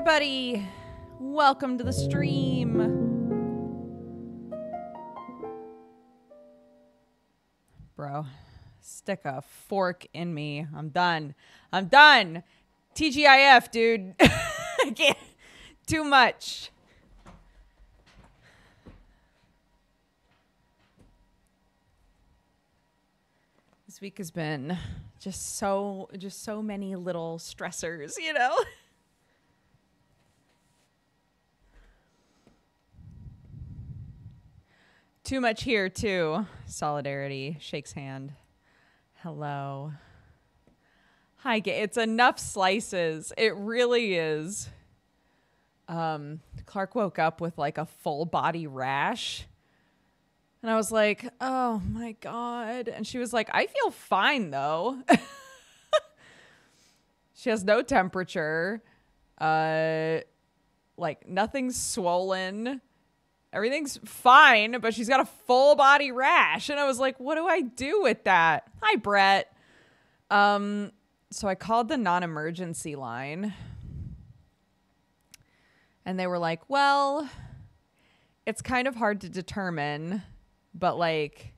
everybody. Welcome to the stream. Bro, stick a fork in me. I'm done. I'm done. TGIF, dude. I can't. Too much. This week has been just so many little stressors, you know? Too much here, too. Solidarity. Shakes hand. Hello. Hi, it's enough slices. It really is. Clark woke up with like a full body rash. And I was like, oh my God. And she was like, I feel fine though. She has no temperature. Like nothing's swollen. Everything's fine, but she's got a full body rash. And I was like, what do I do with that? Hi, Brett. So I called the non-emergency line. And they were like, well, it's kind of hard to determine, but like,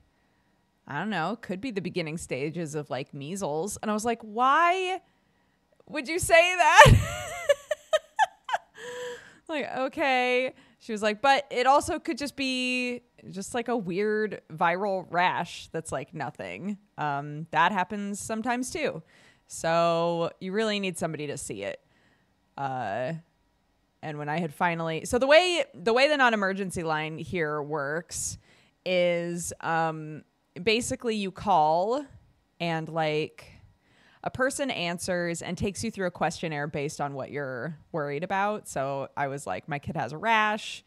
I don't know, could be the beginning stages of like measles. And I was like, why would you say that? Like, okay. She was like, but it also could just be just like a weird viral rash that's like nothing. That happens sometimes too. So you really need somebody to see it. And when I had finally, so the way the non-emergency line here works is basically you call and like a person answers and takes you through a questionnaire based on what you're worried about. So I was like, my kid has a rash.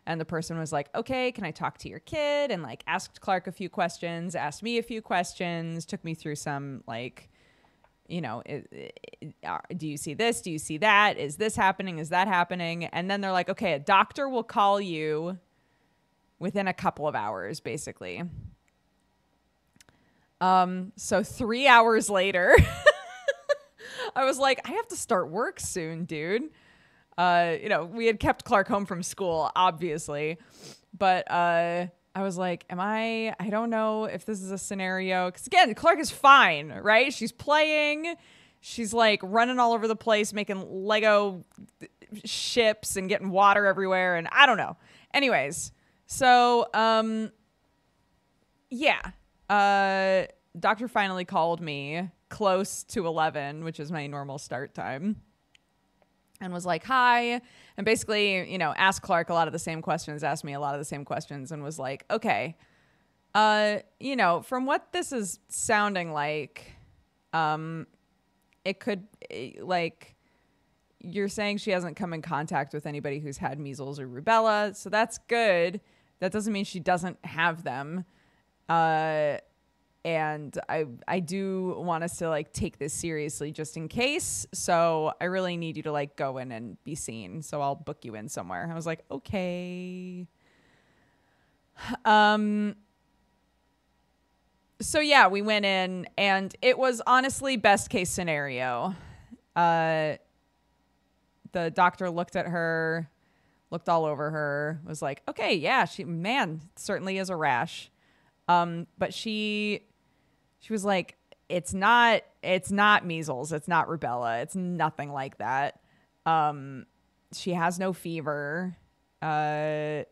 And the person was like, okay, can I talk to your kid? And like asked Clark a few questions, asked me a few questions, took me through some like, you know, do you see this? Do you see that? Is this happening? Is that happening? And then they're like, okay, a doctor will call you within a couple of hours, basically. So 3 hours later, I was like, I have to start work soon, dude. You know, we had kept Clark home from school, obviously, but, I was like, I don't know if this is a scenario. Cause again, Clark is fine, right? She's playing. She's like running all over the place, making Lego ships and getting water everywhere. And I don't know. Anyways. So, yeah. Doctor finally called me close to 11, which is my normal start time, and was like, hi. And basically, you know, asked Clark a lot of the same questions, asked me a lot of the same questions, and was like, okay, you know, from what this is sounding like, it could, like, you're saying she hasn't come in contact with anybody who's had measles or rubella, so that's good. That doesn't mean she doesn't have them. And I do want us to like take this seriously just in case. So I really need you to like go in and be seen. So I'll book you in somewhere. I was like, okay. So yeah, we went in and it was honestly best case scenario. The doctor looked at her, looked all over her, was like, okay, yeah, certainly is a rash. But she was like, it's not measles. It's not rubella. It's nothing like that. She has no fever. You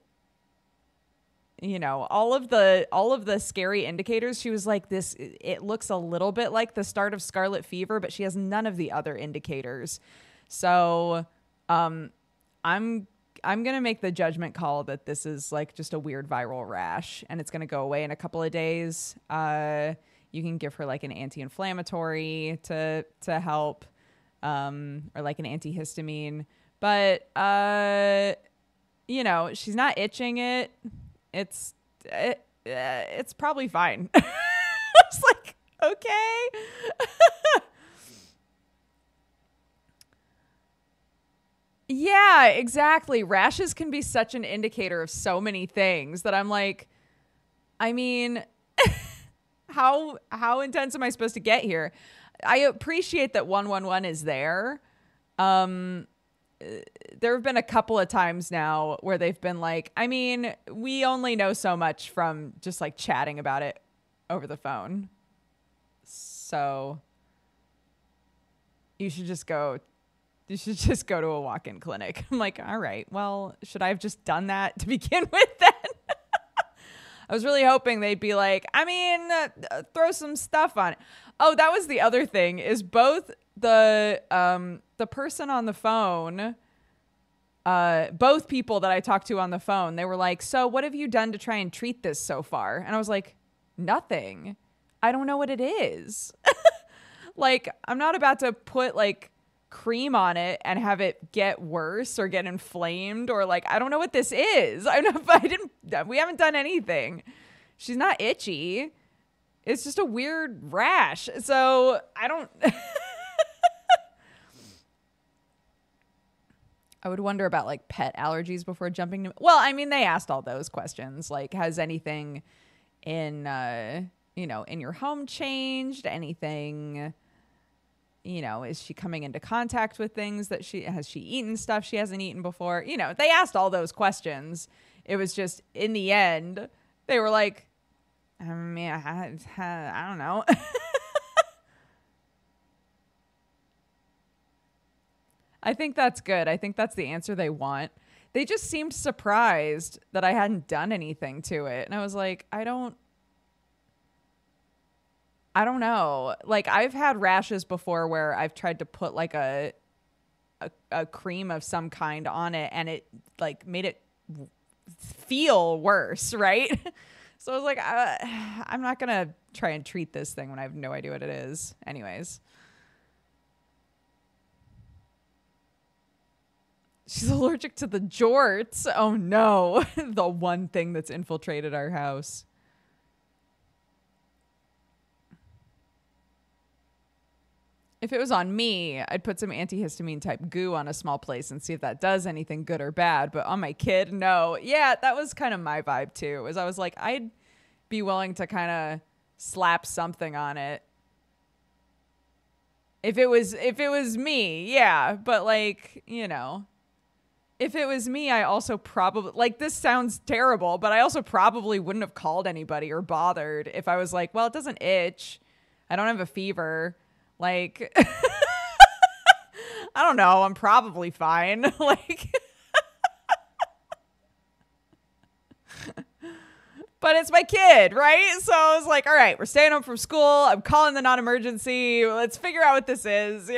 know, all of the scary indicators. She was like, it looks a little bit like the start of scarlet fever, but she has none of the other indicators. So, I'm going to make the judgment call that this is like just a weird viral rash and it's going to go away in a couple of days. You can give her like an anti-inflammatory to help, or like an antihistamine, but, you know, she's not itching it. It's probably fine. I was like, okay. Yeah, exactly. Rashes can be such an indicator of so many things that I'm like, I mean, how intense am I supposed to get here? I appreciate that 111 is there. there have been a couple of times now where they've been like, I mean, we only know so much from just like chatting about it over the phone. So you should just go to a walk-in clinic. I'm like, all right, well, should I have just done that to begin with then? I was really hoping they'd be like, I mean, throw some stuff on it. Oh, that was the other thing is both the person on the phone, both people that I talked to on the phone, they were like, so what have you done to try and treat this so far? And I was like, nothing. I don't know what it is. Like, I'm not about to put like cream on it and have it get worse or get inflamed or like, I don't know what this is. We haven't done anything. She's not itchy. It's just a weird rash. So I don't, I would wonder about like pet allergies before jumping to, well, I mean, they asked all those questions. Like, has anything in, in your home changed? Anything, is she coming into contact with things that has she eaten stuff she hasn't eaten before? They asked all those questions. It was just in the end, they were like, I mean, I don't know. I think that's good. I think that's the answer they want. They just seemed surprised that I hadn't done anything to it. And I was like, I don't know. Like, I've had rashes before where I've tried to put like a cream of some kind on it and it like made it feel worse, right? So I was like, I'm not going to try and treat this thing when I have no idea what it is. Anyways. She's allergic to the jorts. Oh no. The one thing that's infiltrated our house. If it was on me, I'd put some antihistamine type goo on a small place and see if that does anything good or bad. But on my kid, no. Yeah, that was kind of my vibe too. I was like, I'd be willing to kind of slap something on it. If it was me, yeah. But like, if it was me, I also probably, like, this sounds terrible, but I also probably wouldn't have called anybody or bothered if I was like, well, it doesn't itch. I don't have a fever. Like, I don't know. I'm probably fine. Like, but it's my kid, right? So I was like, all right, we're staying home from school. I'm calling the non-emergency. Let's figure out what this is,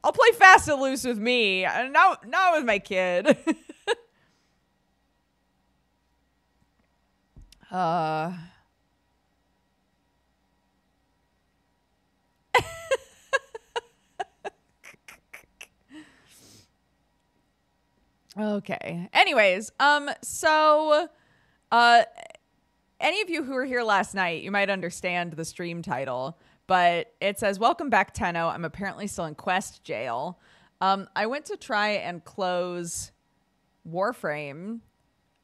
I'll play fast and loose with me, not with my kid. Okay. Anyways, so any of you who were here last night, you might understand the stream title. But it says, welcome back, Tenno. I'm apparently still in Quest jail. I went to try and close Warframe.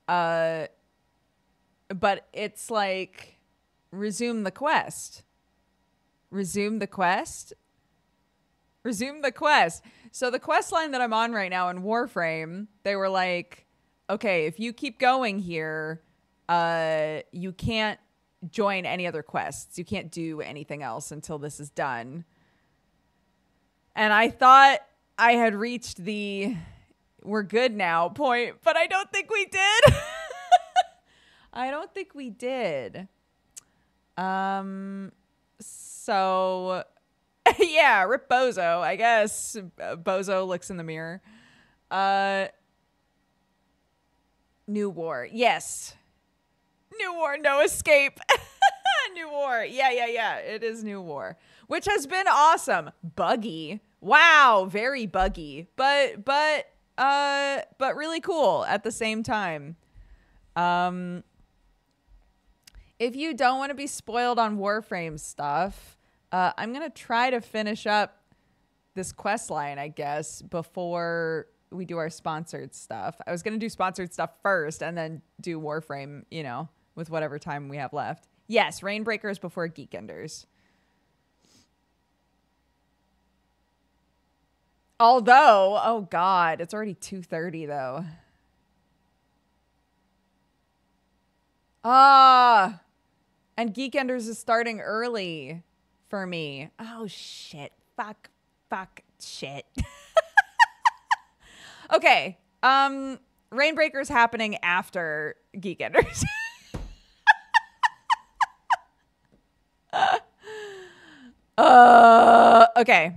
But it's like, resume the quest. Resume the quest? Resume the quest. So the quest line that I'm on right now in Warframe, they were like, okay, if you keep going here, you can't join any other quests. You can't do anything else until this is done. And I thought I had reached the we're good now point, but I don't think we did. I don't think we did. So yeah, rip Bozo, I guess. Bozo looks in the mirror. New war. Yes. New war, no escape. New war. Yeah. It is new war, which has been awesome. Buggy. Wow, very buggy. But really cool at the same time. If you don't want to be spoiled on Warframe stuff, I'm going to try to finish up this quest line, I guess, before we do our sponsored stuff. I was going to do sponsored stuff first and then do Warframe, with whatever time we have left. Yes, Rainbreakers before Geekenders. Although, oh God, it's already 2:30 though. And Geekenders is starting early for me. Oh shit. Fuck, shit. Okay. Rainbreaker's happening after Geekenders. Okay.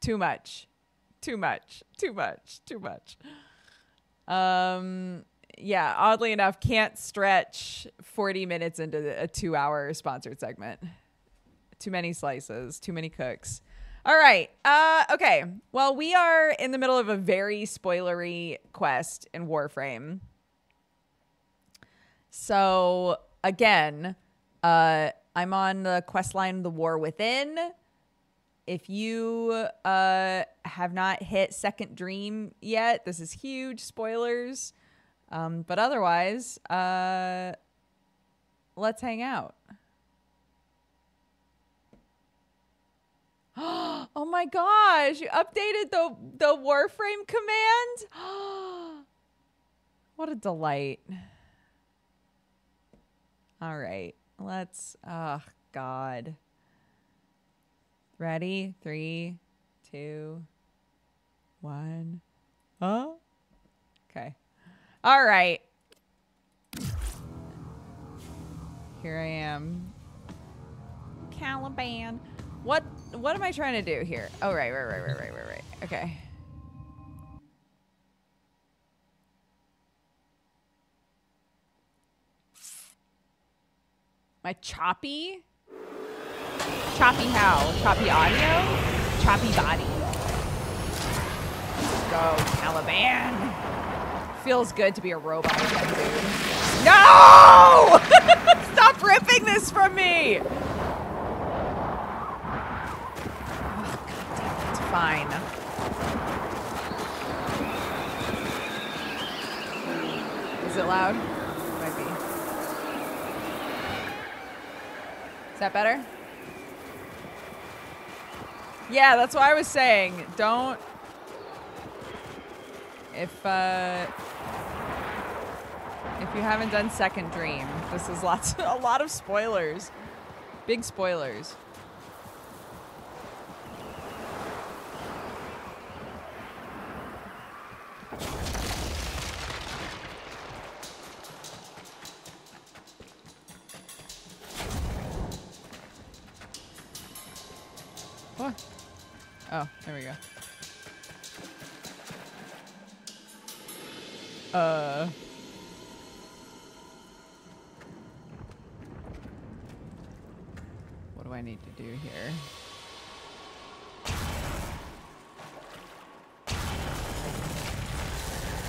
Too much. Yeah, oddly enough, can't stretch 40 minutes into a 2-hour sponsored segment. Too many slices, too many cooks. All right. Okay. Well, we are in the middle of a very spoilery quest in Warframe. So, again, I'm on the quest line The War Within. If you have not hit Second Dream yet, this is huge spoilers. But otherwise, let's hang out. Oh my gosh, you updated the Warframe command? What a delight. All right, let's, oh God. Ready? 3, 2, 1. Oh, okay. All right. Here I am. Caliban. What am I trying to do here? Oh, right. Okay. My choppy? Choppy how? Choppy audio? Choppy body. Let's go, Caliban. Feels good to be a robot again, dude. No! Stop ripping this from me! Oh, God damn it. It's fine. Is it loud? Might be. Is that better? Yeah, that's what I was saying. Don't... If you haven't done Second Dream, this is a lot of spoilers. Big spoilers. What? Oh, there we go. What do I need to do here?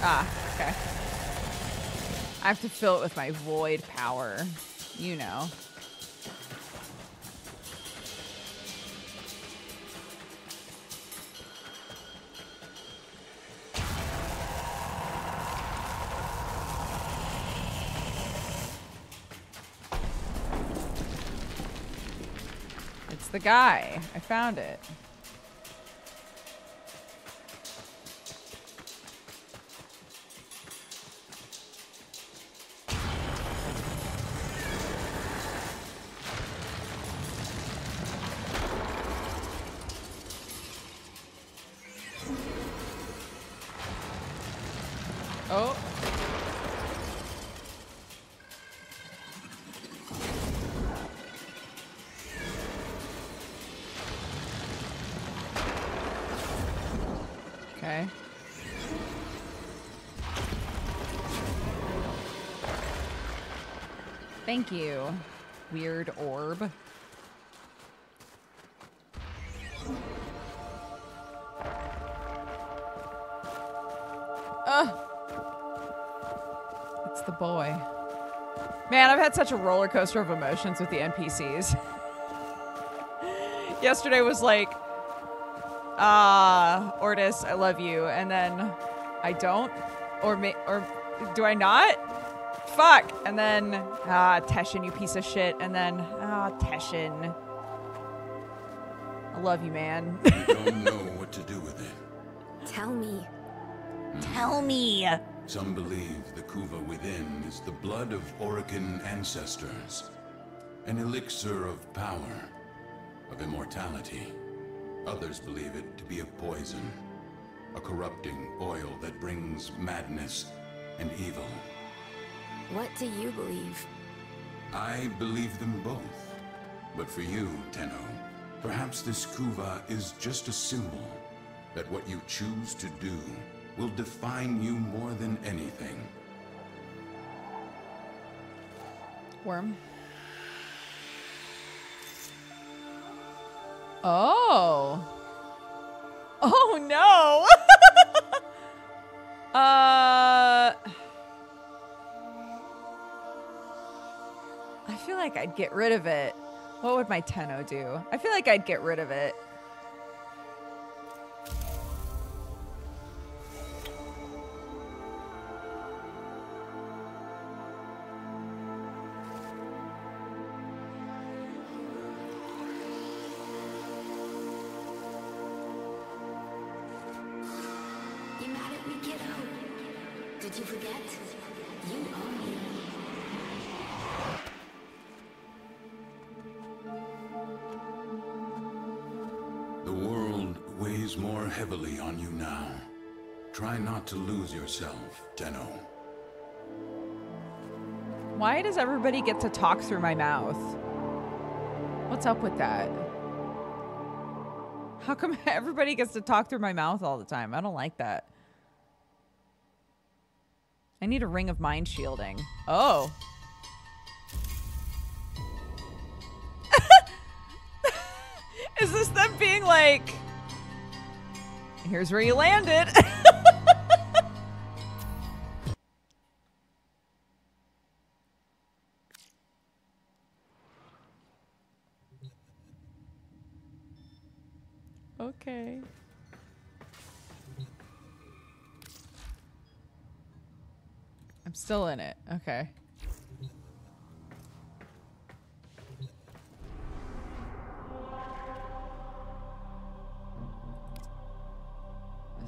Ah, okay. I have to fill it with my void power. You know. The guy. I found it. Oh. Okay. Thank you, weird orb. It's the boy. Man, I've had such a roller coaster of emotions with the NPCs. Yesterday was like, Ortis, I love you, and then I don't, or do I not? Fuck, and then Teshin, you piece of shit, and then Teshin, I love you, man. You don't know what to do with it. Tell me. Tell me. Some believe the kuva within is the blood of Orokin ancestors. An elixir of power, of immortality. Others believe it to be a poison. A corrupting oil that brings madness and evil. What do you believe? I believe them both. But for you, Tenno, perhaps this kuva is just a symbol that what you choose to do will define you more than anything. Worm. Oh. Oh no. I feel like I'd get rid of it. What would my Tenno do? I feel like I'd get rid of it. You mad at me, kiddo? Did you forget? You own me. The world weighs more heavily on you now. Try not to lose yourself, Tenno. Why does everybody get to talk through my mouth? What's up with that? How come everybody gets to talk through my mouth all the time? I don't like that. I need a ring of mind shielding. Oh. Is this them being like, here's where you landed? Okay. I'm still in it. Okay.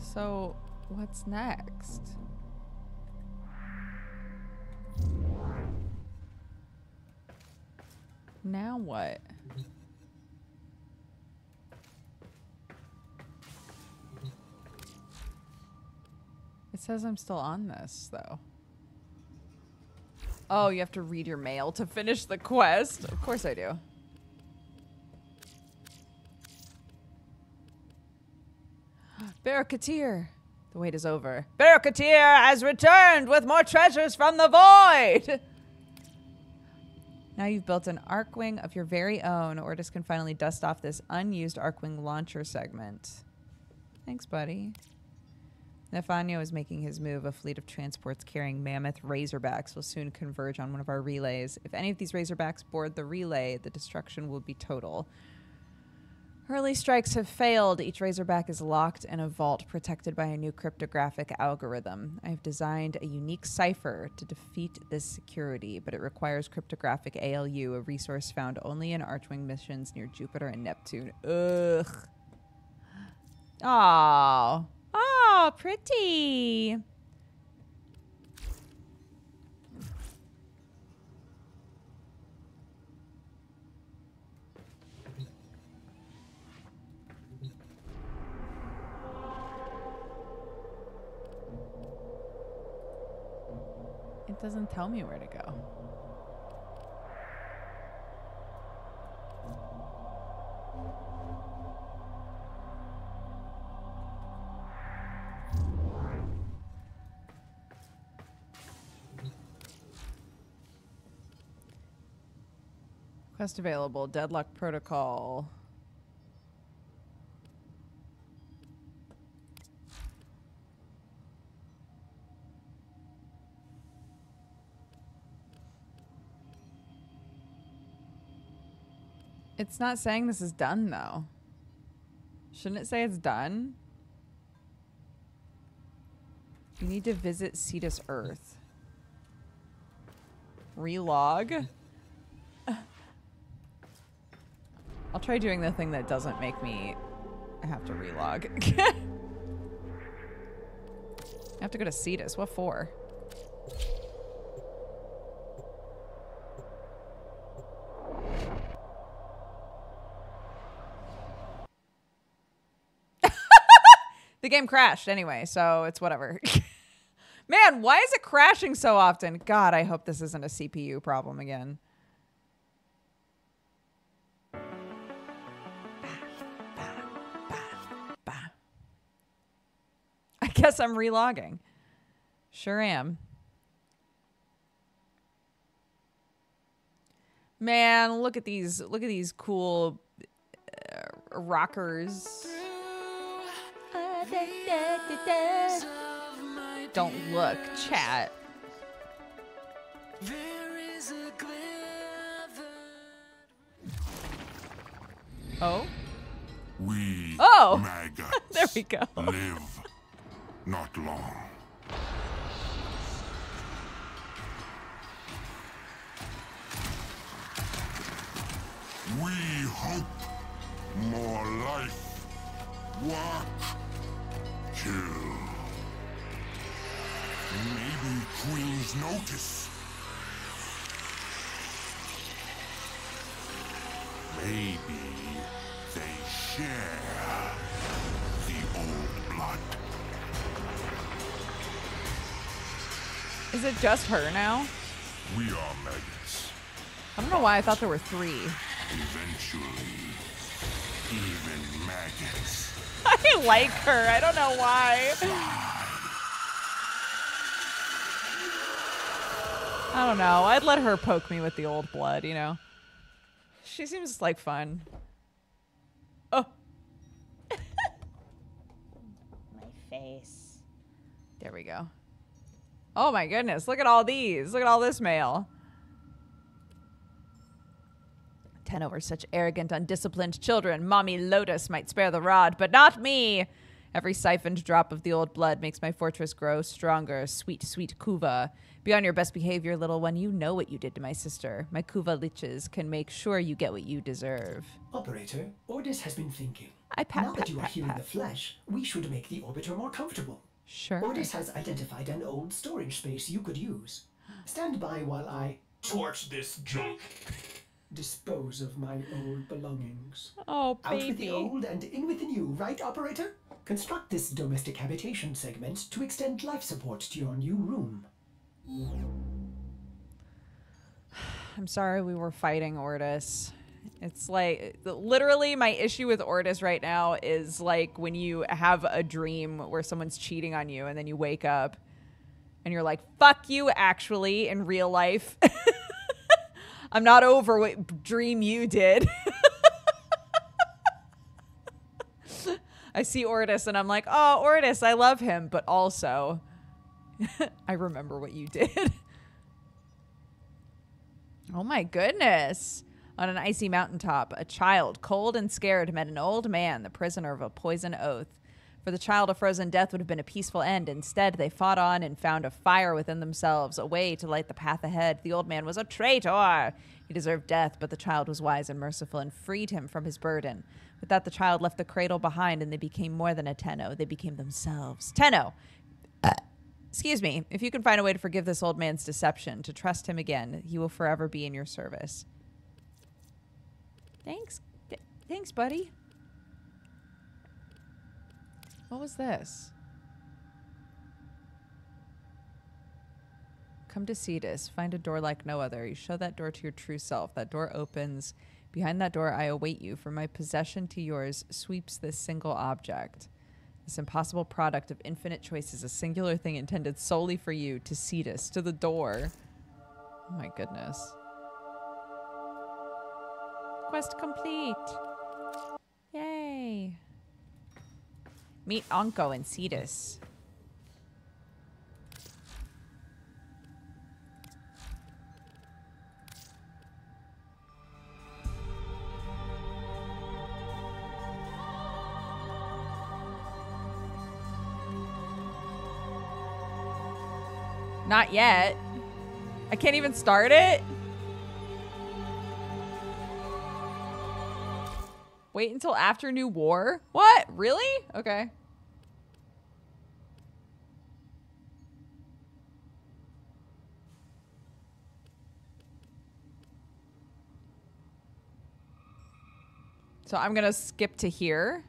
So, what's next? Now what? It says I'm still on this, though. Oh, you have to read your mail to finish the quest? Of course I do. Barakatir. The wait is over. Barakatir has returned with more treasures from the void! Now you've built an Arcwing of your very own. Ordis can finally dust off this unused Arcwing launcher segment. Thanks, buddy. Nefano is making his move. A fleet of transports carrying mammoth razorbacks will soon converge on one of our relays. If any of these razorbacks board the relay, the destruction will be total. Early strikes have failed. Each razorback is locked in a vault protected by a new cryptographic algorithm. I have designed a unique cipher to defeat this security, but it requires cryptographic ALU, a resource found only in Archwing missions near Jupiter and Neptune. Ugh. Aww. Oh, pretty. It doesn't tell me where to go. Quest available. Deadlock Protocol. It's not saying this is done, though. Shouldn't it say it's done? You need to visit Cetus Earth. Relog? I'll try doing the thing that doesn't make me have to relog. I have to go to Cetus. What for? The game crashed anyway, so it's whatever. Man, why is it crashing so often? God, I hope this isn't a CPU problem again. I guess I'm relogging. Sure am. Man, look at these cool rockers. Don't look, chat. Oh? We maggots There we go. live not long. We hope more life. Watch. Kill. Maybe queens notice. Maybe they share the old blood. Is it just her now? We are maggots. I don't know why I thought there were 3. Eventually, even maggots. I like her. I don't know why. I don't know. I'd let her poke me with the old blood, you know? She seems like fun. Oh. My face. There we go. Oh my goodness. Look at all these. Look at all this mail. Tenno were such arrogant, undisciplined children. Mommy Lotus might spare the rod, but not me. Every siphoned drop of the old blood makes my fortress grow stronger. Sweet, sweet Kuva. Be on your best behavior, little one. You know what you did to my sister. My Kuva liches can make sure you get what you deserve. Operator, Ordis has been thinking. I pat, now pat, that you are pat, here in pat. the flesh, we should make the orbiter more comfortable. Sure. Ordis has identified an old storage space you could use. Stand by while I torch this junk. Dispose of my old belongings. Oh, Out with the baby. old and in with the new, right, operator? Construct this domestic habitation segment to extend life support to your new room. I'm sorry we were fighting Ordis. It's like, literally my issue with Ordis right now is like when you have a dream where someone's cheating on you and then you wake up and you're like, fuck you, actually, in real life. I'm not over what dream you did. I see Ordis and I'm like, oh, Ordis, I love him. But also, I remember what you did. Oh my goodness. On an icy mountaintop, a child, cold and scared, met an old man, the prisoner of a poison oath. For the child, a frozen death would have been a peaceful end. Instead, they fought on and found a fire within themselves, a way to light the path ahead. The old man was a traitor. He deserved death, but the child was wise and merciful and freed him from his burden. With that, the child left the cradle behind, and they became more than a Tenno. They became themselves. Tenno! Excuse me. If you can find a way to forgive this old man's deception, to trust him again, he will forever be in your service. Thanks. Thanks, buddy. What was this? Come to Cetus. Find a door like no other. You show that door to your true self. That door opens. Behind that door, I await you. From my possession to yours sweeps this single object. This impossible product of infinite choices, a singular thing intended solely for you, to Cetus, to the door. Oh my goodness. Quest complete. Yay. Meet Anko and Cetus. Not yet. I can't even start it. Wait until after New War? What? Really? Okay. So I'm gonna skip to here.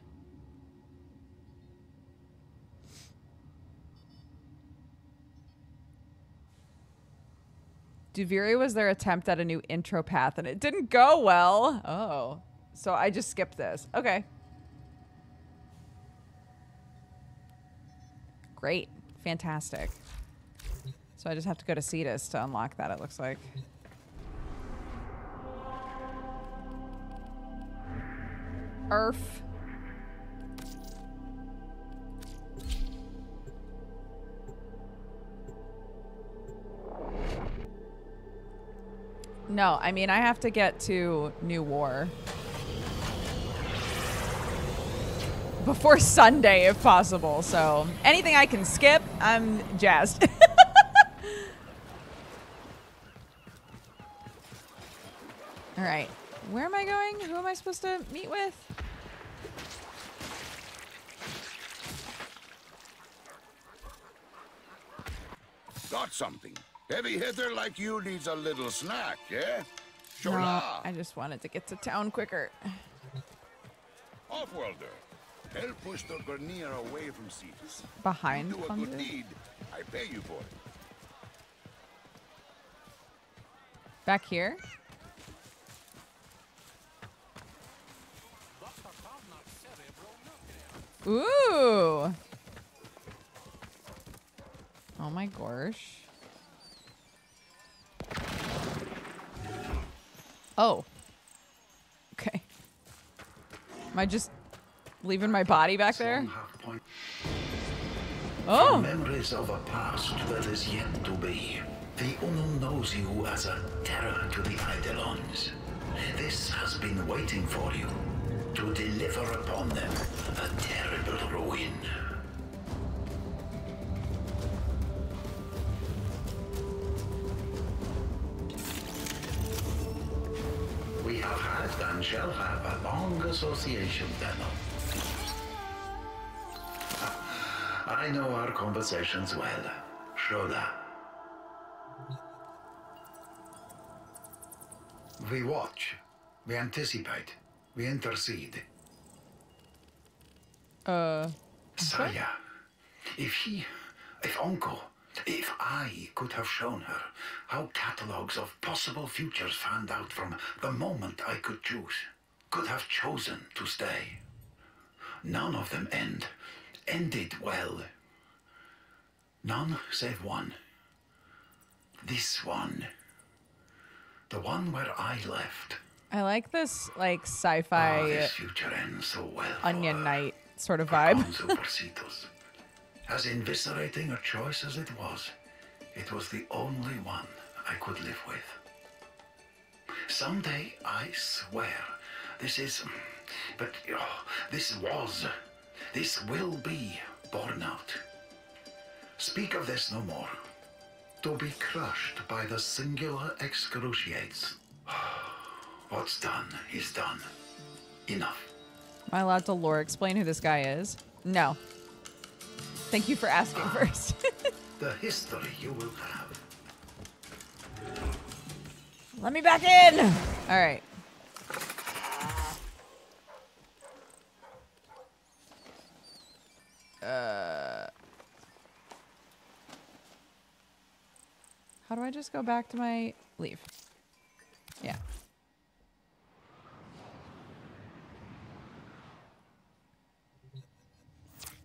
Duviri was their attempt at a new intro path and it didn't go well. Oh. So I just skipped this. Okay. Great. Fantastic. So I just have to go to Cetus to unlock that, it looks like. Earth. No, I mean, I have to get to New War. Before Sunday, if possible. So anything I can skip, I'm jazzed. All right. Where am I going? Who am I supposed to meet with? Got something. Heavy hitter like you needs a little snack, yeah? No, Shola. I just wanted to get to town quicker. Offworlder. Help push the Grenier away from Cetus. Behind Do a good Thunder? deed. I pay you for it. Back here? Ooh. Oh my gosh. Oh. Okay. Am I just leaving my body back there? Oh. Memories of a past that is yet to be. The Unum knows you as a terror to the Eidolons. This has been waiting for you, to deliver upon them a terrible ruin. We have had and shall have a long association, Tenno. I know our conversations well. Shola. We watch. We anticipate. We intercede. Saya, if Uncle, if I could have shown her how catalogs of possible futures fanned out from the moment I could choose, could have chosen to stay. None of them ended well. None save one. This one. The one where I left. I like this, like, Oh, sci-fi this future ends so well Onion for her. Knight sort of vibe. Supercitos. As inviscerating a choice as it was the only one I could live with. Someday, I swear, this will be borne out. Speak of this no more. To be crushed by the singular excruciates. What's done is done. Enough. Am I allowed to lore explain who this guy is? No. Thank you for asking first. The history you will have. Let me back in! All right. How do I just go back to my leave? Yeah.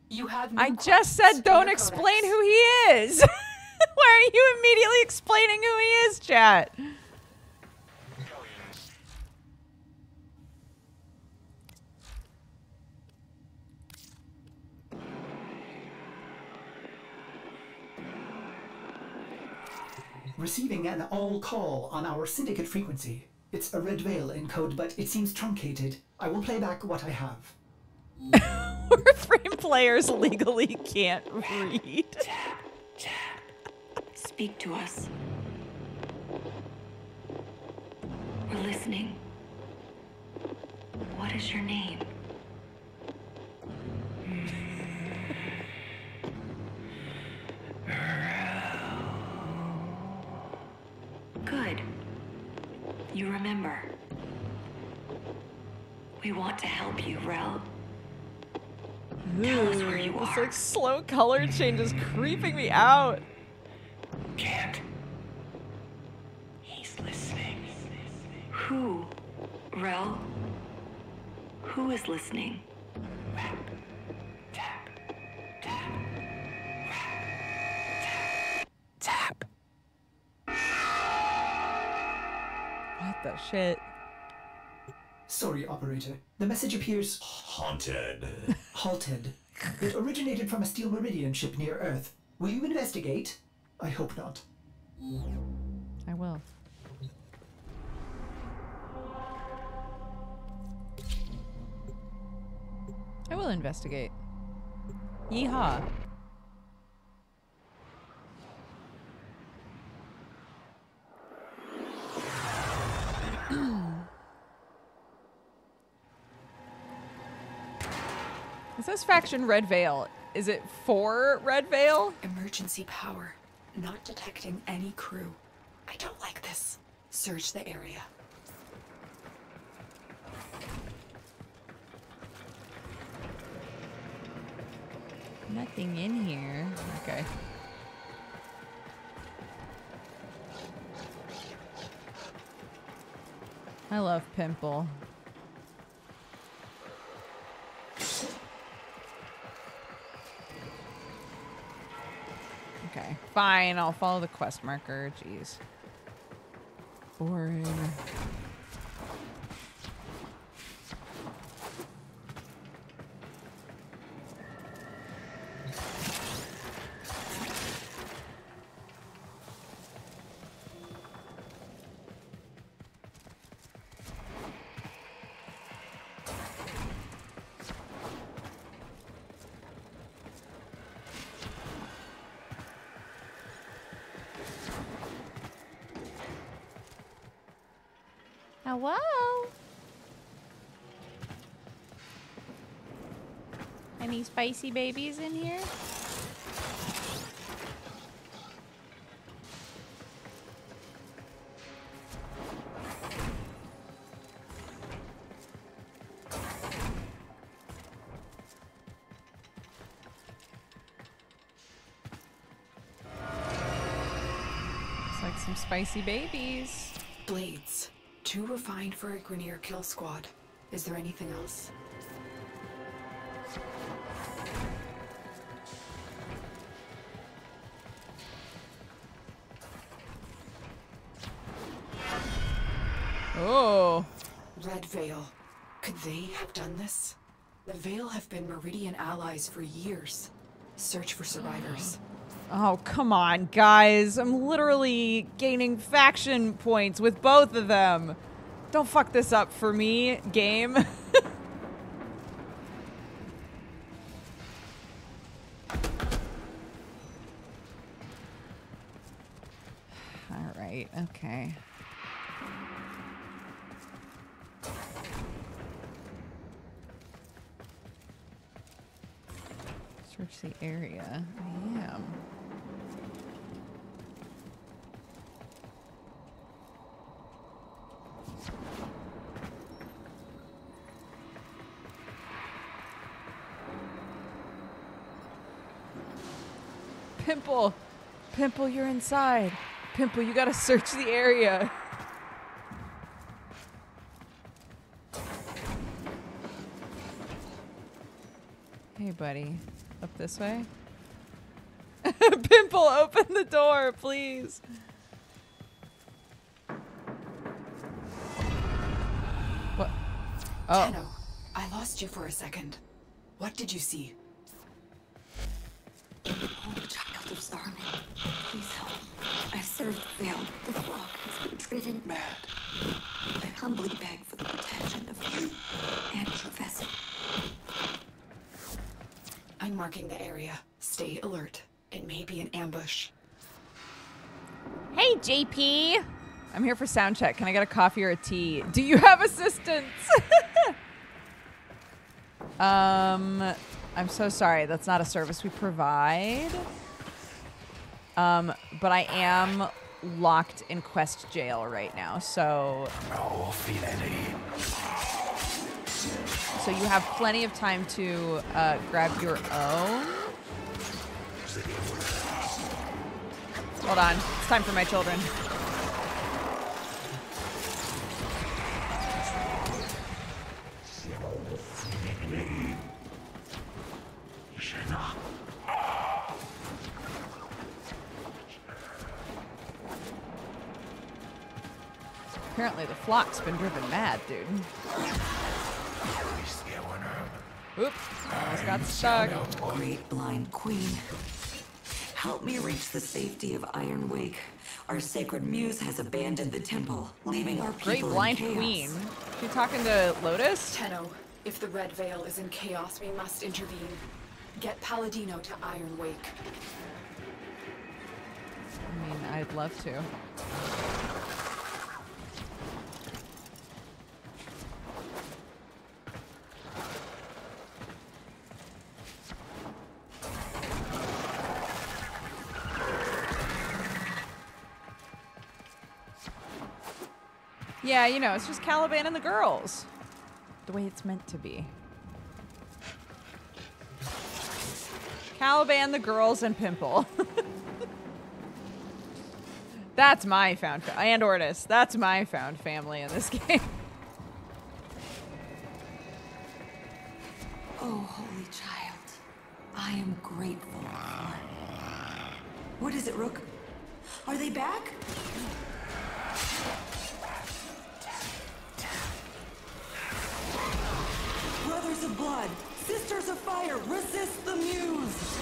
You have I just said don't explain who he is. Why are you immediately explaining who he is, chat? Receiving an all call on our syndicate frequency. It's a red veil in code, but it seems truncated. I will play back what I have. Warframe players legally can't read. Speak to us. We're listening. What What is your name? Good. You remember. We want to help you, Rel. Tell us where you This are. like slow color change is creeping me out. Can't. He's listening. Who? Rel? Who is listening? Tap, tap, tap, tap. What the shit? Sorry, operator. The message appears Haunted. halted. It originated from a Steel Meridian ship near Earth. Will you investigate? I hope not. I will. I will investigate. Yeehaw. It says faction Red Veil. Is it for Red Veil? Emergency power. Not detecting any crew. I don't like this. Search the area. Nothing in here. Okay. I love Pimple. Okay, fine. I'll follow the quest marker. Jeez. Boring. Hello? Any spicy babies in here? Looks like some spicy babies. Blades. Too refined for a Grineer kill squad. Is there anything else? Oh. Red Veil. Could they have done this? The Veil have been Meridian allies for years. Search for survivors. Oh, come on, guys. I'm literally gaining faction points with both of them. Don't fuck this up for me, game. All right, okay. Search the area. I am. Pimple! Pimple, you're inside. Pimple, you gotta search the area. Hey, buddy. Up this way? Pimple, open the door, please. What? Oh. Tenno, I lost you for a second. What did you see? Oh, child of Zarman, please help. I've served Veil. The flock has been driven mad. I humbly beg for the protection of you and your vessel. I'm marking the area. Stay alert. It may be an ambush. Hey, JP. I'm here for sound check. Can I get a coffee or a tea? Do you have assistance? I'm so sorry. That's not a service we provide. But I am locked in quest jail right now, so... So you have plenty of time to grab your own. Hold on. It's time for my children. Apparently the flock's been driven mad, dude. Oop, almost got stuck. Great blind queen, help me reach the safety of Iron Wake. Our sacred muse has abandoned the temple, leaving our people Great blind in chaos. queen. You talking to Lotus? Tenno, if the Red Veil is in chaos, we must intervene. Get Palladino to Iron Wake. I mean, I'd love to. Yeah, you know, it's just Caliban and the girls. The way it's meant to be. Caliban, the girls, and Pimple. That's my found and Ortis. That's my found family in this game. Oh, holy child, I am grateful. What is it, Rook? Are they back? Brothers of blood, sisters of fire, resist the muse!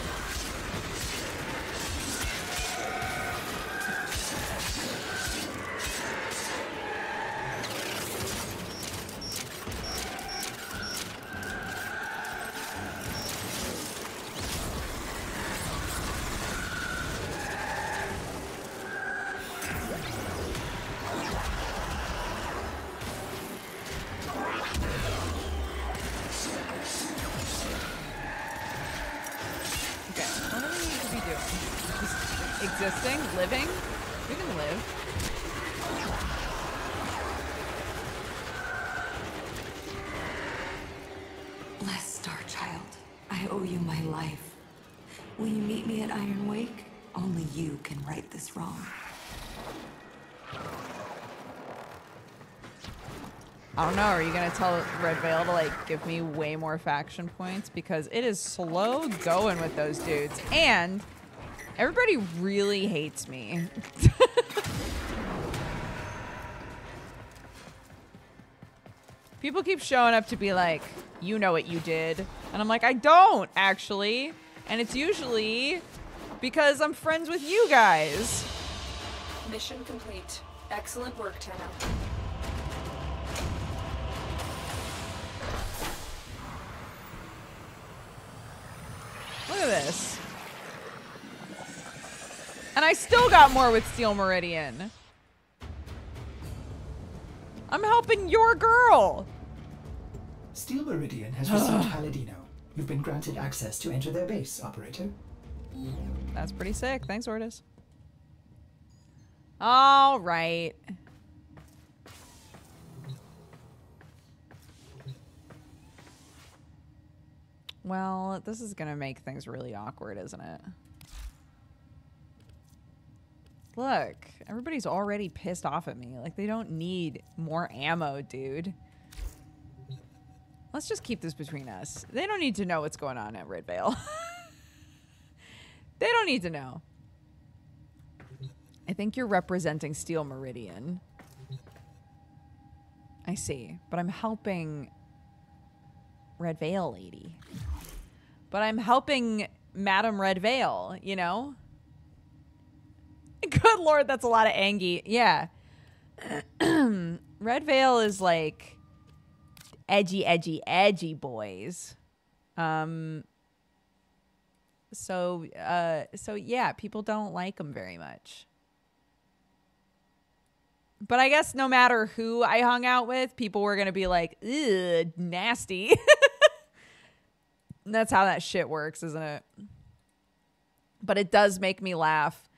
Existing, living, we can live. Blessed Star Child, I owe you my life. Will you meet me at Iron Wake? Only you can right this wrong. I don't know, are you gonna tell Red Veil to like give me way more faction points? Because it is slow going with those dudes. And everybody really hates me. People keep showing up to be like, you know what you did. And I'm like, I don't, actually. And it's usually because I'm friends with you guys. Mission complete. Excellent work, Tenno. Look at this. And I still got more with Steel Meridian. I'm helping your girl. Steel Meridian has received Palladino. You've been granted access to enter their base, operator. That's pretty sick. Thanks, Ortis. All right. Well, this is going to make things really awkward, isn't it? Look, everybody's already pissed off at me. Like, they don't need more ammo, dude. Let's just keep this between us. They don't need to know what's going on at Red Veil. They don't need to know. I think you're representing Steel Meridian. I see. But I'm helping Red Veil lady. But I'm helping Madam Red Veil, you know? Good lord, that's a lot of Angie. Yeah. Red Veil is like edgy, edgy, edgy boys. So yeah, people don't like them very much. But I guess no matter who I hung out with, people were going to be like, ugh, nasty. That's how that shit works, isn't it? But it does make me laugh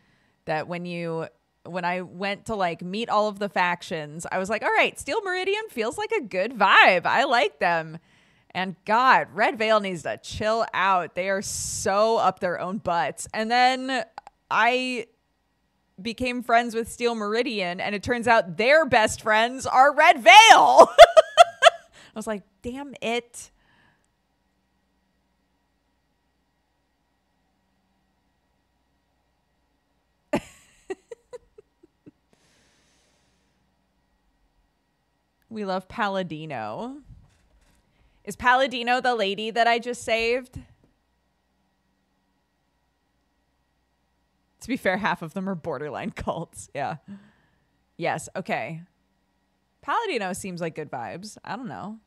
that when I went to like meet all of the factions, I was like, all right, Steel Meridian feels like a good vibe. I like them. And God, Red Veil needs to chill out. They are so up their own butts. And then I became friends with Steel Meridian, and it turns out their best friends are Red Veil. I was like, damn it. We love Palladino. Is Palladino the lady that I just saved? To be fair, half of them are borderline cults. Yeah. Yes. Okay. Palladino seems like good vibes. I don't know.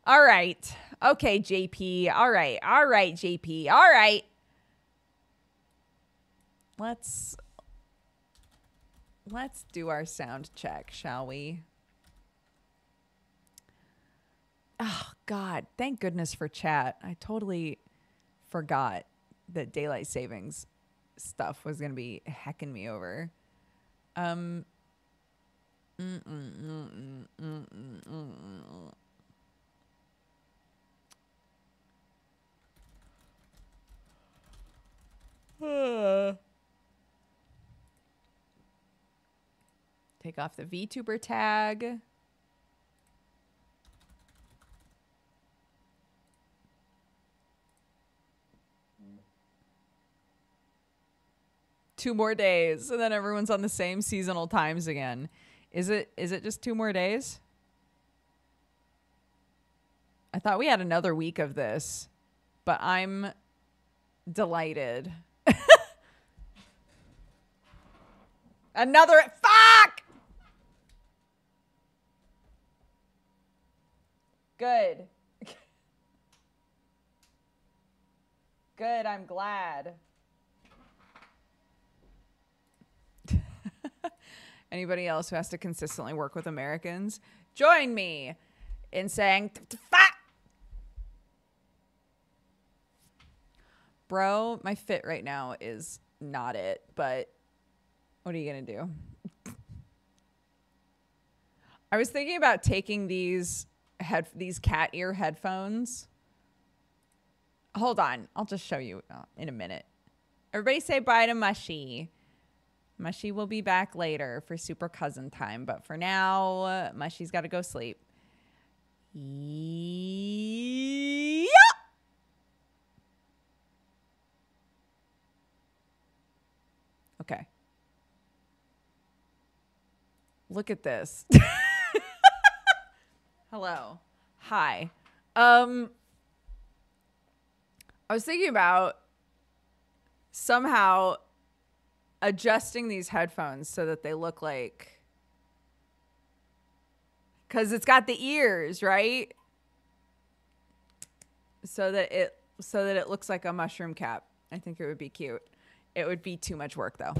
All right. Okay, JP. All right. All right, JP. All right. Let's do our sound check, shall we? Oh, God. Thank goodness for chat. I totally forgot that daylight savings stuff was going to be hecking me over. Take off the VTuber tag. Two more days, and then everyone's on the same seasonal times again. Is it just 2 more days? I thought we had another week of this, but I'm delighted. Another fuck. Good. Good, I'm glad. Anybody else who has to consistently work with Americans, join me in saying fuck. Bro, my fit right now is not it, but what are you gonna do? I was thinking about taking these cat ear headphones. Hold on, I'll just show you in a minute. Everybody say bye to Mushy. Mushy will be back later for super cousin time, but for now, Mushy's got to go sleep. Yeah. Okay. Look at this. Hello. Hi. I was thinking about somehow adjusting these headphones so that they look like, because it's got the ears, right? So that it looks like a mushroom cap. I think it would be cute. It would be too much work though.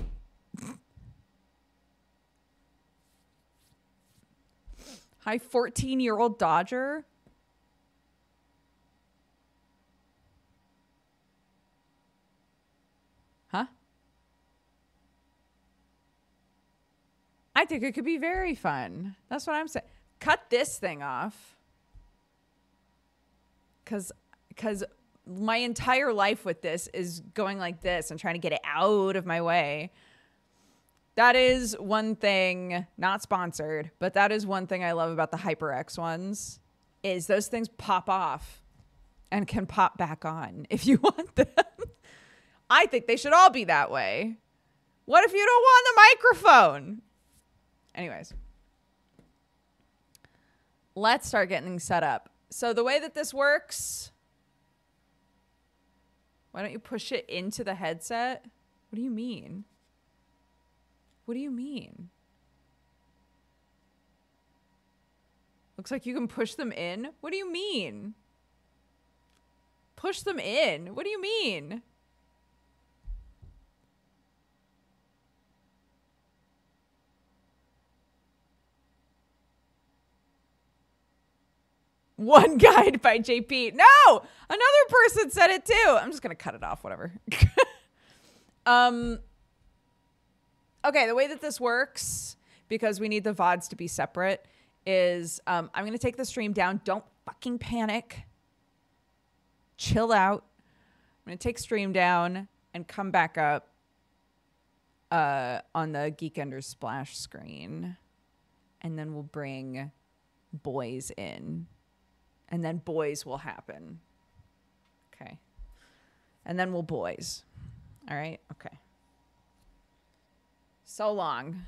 Hi, 14-year-old Dodger. Huh? I think it could be very fun. That's what I'm saying. Cut this thing off. Because my entire life with this is going like this and trying to get it out of my way. That is one thing, not sponsored, but that is one thing I love about the HyperX ones, is those things pop off and can pop back on if you want them. I think they should all be that way. What if you don't want the microphone? Anyways, let's start getting set up. So the way that this works, why don't you push it into the headset? What do you mean? What do you mean? Looks like you can push them in. What do you mean? Push them in? What do you mean? One guide by JP. No, another person said it too. I'm just gonna cut it off. Whatever. Okay, the way that this works, because we need the VODs to be separate, is I'm gonna take the stream down. Don't fucking panic. Chill out. I'm gonna take stream down and come back up on the Geek Ender splash screen, and then we'll bring boys in, and then boys will happen. Okay, and then we'll boys. All right. Okay. So long.